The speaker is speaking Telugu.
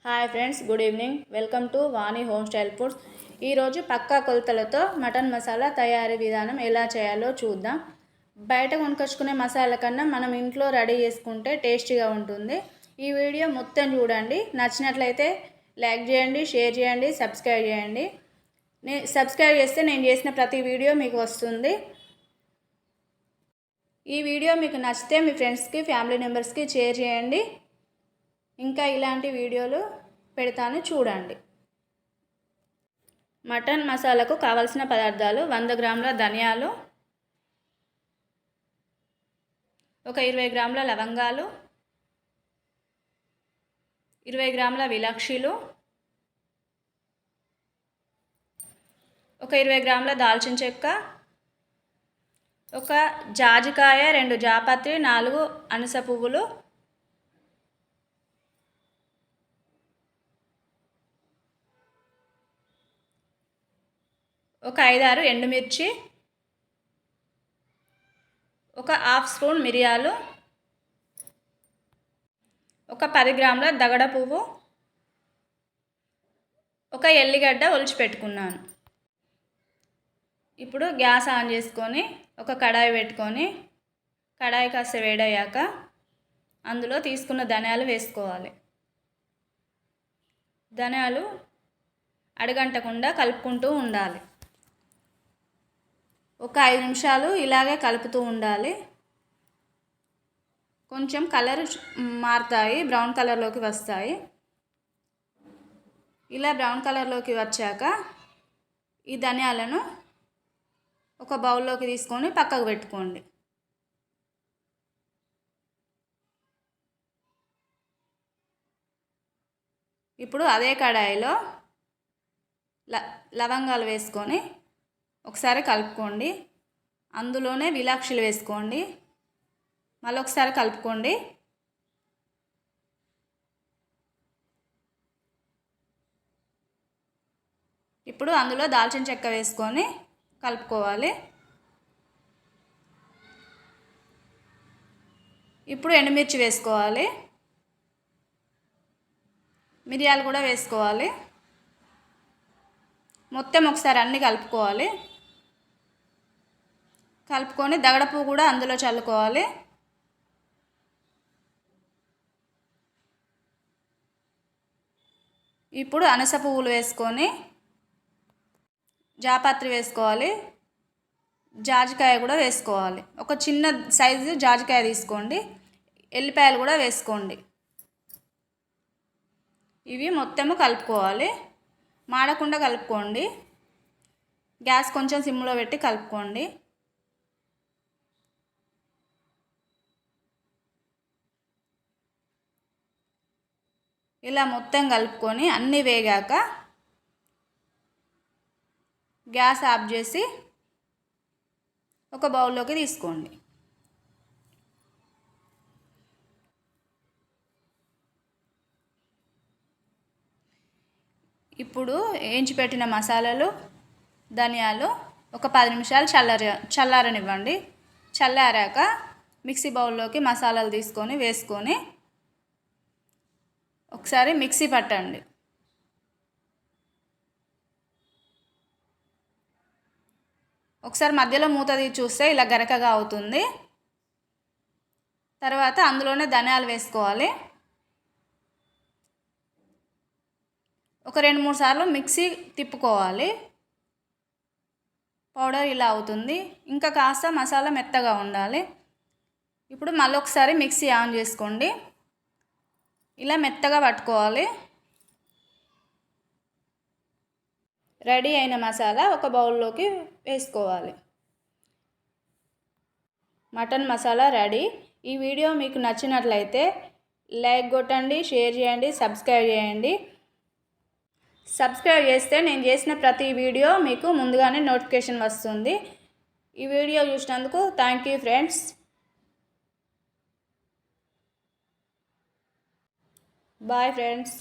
Hi friends, good evening. Welcome to Vani home style foods. ఈరోజు పక్కా కొలతలతో మటన్ మసాలా తయారీ విధానం ఎలా చేయాలో చూద్దాం. బయట కొనుకొచ్చుకునే మసాలా కన్నా మనం ఇంట్లో రెడీ చేసుకుంటే టేస్టీగా ఉంటుంది. ఈ వీడియో మొత్తం చూడండి. నచ్చినట్లయితే లైక్ చేయండి, షేర్ చేయండి, సబ్స్క్రైబ్ చేయండి. సబ్స్క్రైబ్ చేస్తే నేను చేసిన ప్రతి వీడియో మీకు వస్తుంది. ఈ వీడియో మీకు నచ్చితే మీ ఫ్రెండ్స్కి, ఫ్యామిలీ మెంబర్స్కి షేర్ చేయండి. ఇంకా ఇలాంటి వీడియోలు పెడతాను, చూడండి. మటన్ మసాలాకు కావాల్సిన పదార్థాలు: 100 గ్రాముల ధనియాలు, ఒక 20 గ్రాముల లవంగాలు, 20 గ్రాముల విలాక్షీలు, ఒక 20 గ్రాముల దాల్చిన చెక్క, ఒక జాజికాయ, 2 జాపత్రి, 4 అనాస పువ్వులు, ఒక 5-6 ఎండుమిర్చి, ఒక హాఫ్ స్పూన్ మిరియాలు, ఒక 10 గ్రాముల దగడ పువ్వు, ఒక ఎల్లిగడ్డ ఒలిచి పెట్టుకున్నాను. ఇప్పుడు గ్యాస్ ఆన్ చేసుకొని ఒక కడాయి పెట్టుకొని, కడాయి కాస్త వేడయ్యాక అందులో తీసుకున్న ధనియాలు వేసుకోవాలి. ధనియాలు అడుగంటకుండా కలుపుకుంటూ ఉండాలి. ఒక 5 నిమిషాలు ఇలాగే కలుపుతూ ఉండాలి. కొంచెం కలర్ మారుతాయి, బ్రౌన్ కలర్లోకి వస్తాయి. ఇలా బ్రౌన్ కలర్లోకి వచ్చాక ఈ ధనియాలను ఒక బౌల్లోకి తీసుకొని పక్కకు పెట్టుకోండి. ఇప్పుడు అదే కడాయిలో లవంగాలు వేసుకొని ఒకసారి కలుపుకోండి. అందులోనే విలాక్షీలు వేసుకోండి. మళ్ళీ ఒకసారి కలుపుకోండి. ఇప్పుడు అందులో దాల్చిన చెక్క వేసుకొని కలుపుకోవాలి. ఇప్పుడు ఎండుమిర్చి వేసుకోవాలి, మిరియాలు కూడా వేసుకోవాలి. మొత్తం ఒకసారి అన్నీ కలుపుకోవాలి. కలుపుకొని దగడ పువ్వు కూడా అందులో చల్లుకోవాలి. ఇప్పుడు అనాస పువ్వులు వేసుకొని, జాపత్రి వేసుకోవాలి, జాజికాయ కూడా వేసుకోవాలి. ఒక చిన్న సైజు జాజికాయ తీసుకోండి. ఎల్లిపాయలు కూడా వేసుకోండి. ఇవి మొత్తము కలుపుకోవాలి. మాడకుండా కలుపుకోండి. గ్యాస్ కొంచెం సిమ్లో పెట్టి కలుపుకోండి. ఇలా మొత్తం కలుపుకొని అన్నీ వేగాక గ్యాస్ ఆఫ్ చేసి ఒక బౌల్లోకి తీసుకోండి. ఇప్పుడు వేయించి పెట్టిన మసాలాలు, ధనియాలు ఒక 10 నిమిషాలు చల్లారనివ్వండి. చల్లారాక మిక్సీ బౌల్లోకి మసాలాలు తీసుకొని వేసుకొని ఒకసారి మిక్సీ పట్టండి. ఒకసారి మధ్యలో మూత తీసి చూస్తే ఇలా గరకగా అవుతుంది. తర్వాత అందులోనే ధనియాలు వేసుకోవాలి. ఒక 2-3 సార్లు మిక్సీ తిప్పుకోవాలి. పౌడర్ ఇలా అవుతుంది. ఇంకా కాస్త మసాలా మెత్తగా ఉండాలి. ఇప్పుడు మళ్ళీ ఒకసారి మిక్సీ ఆన్ చేసుకోండి. ఇలా మెత్తగా పట్టుకోవాలి. రెడీ అయిన మసాలా ఒక బౌల్లోకి వేసుకోవాలి. Mutton masala ready. ఈ వీడియో మీకు నచ్చినట్లయితే లైక్ కొట్టండి, షేర్ చేయండి, సబ్స్క్రైబ్ చేయండి. సబ్స్క్రైబ్ చేస్తే నేను చేసిన ప్రతి వీడియో మీకు ముందుగానే నోటిఫికేషన్ వస్తుంది. ఈ వీడియో చూసినందుకు thank you friends. Bye friends.